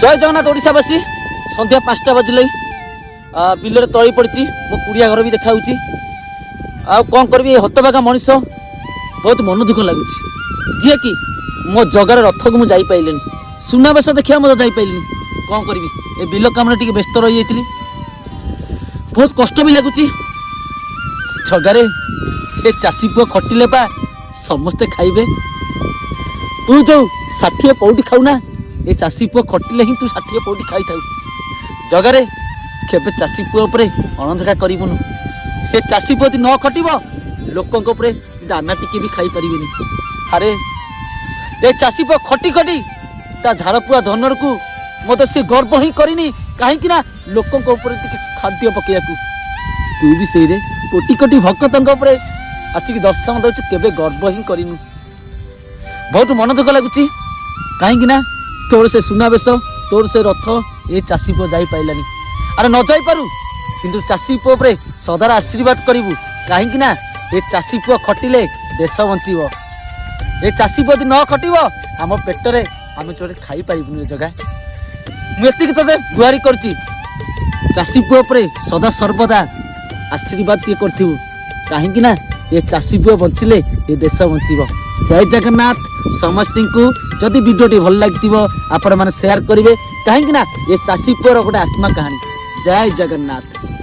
जय जगन्नाथ ओडिशावासी संध्या 5टा बजले बिलरे तली पड़ी मो कुड़िया घर भी देखा कौन करी हतबागा मनीष बहुत मन दुख लगुच जी कि मो जगार रथ को मुझे जापारे सुनावेश देखा मत जापारे कौन करी ए बिल काम टे व्यस्त रही जाती बहुत कष्ट भी लगुच जगार ये चाषी पुआ खटिले पा समस्ते खाइबे तू जो 60 पौटी खाऊना ये चाषी पुआ खटिले ही तू 60 पौटी खाई था जगार केबे चाषी पुआ उपरे अणदेखा करूनु ये चाषी पुआ न खटिब लोकों दाना टिके भी खाई पारिबेनी अरे ये चाषी पुआ खटी खटी ता झाड़ पुआ धनर को मत से गर्व ही करनी कहीं ना लोकों खाद्य पकड़ा तू भी से कोटी कोटी भक्तों आसिक दर्शन दौर केबे गर्व ही करनु बहुत मन दुख लगुच कहीं ना तोर से सुनावेश तोर से रथ ये चाषी पुआ जाई पाइलानी अरे न जाई पारू किंतु चाषी पुआ पर सदार आशीर्वाद करू कहीं ना ये चाषी पुआ खटिले देश बंचीब ये चाषी पुआ न खटिब आम पेटरे आम चोटे खाई पारिबुनी जगह मुझे ते गुहारी करची चाषी पुआ पर सदा सर्वदा आशीर्वाद टे करू कहीं ना ये चाषी पुआ बंचिले ये देश बंचीब जय जगन्नाथ समस्त को जदि वीडियो भल लगी आपण मैंने शेयर करेंगे कहीं ये चाषी पुआर गोटे आत्मा कहानी जय जगन्नाथ।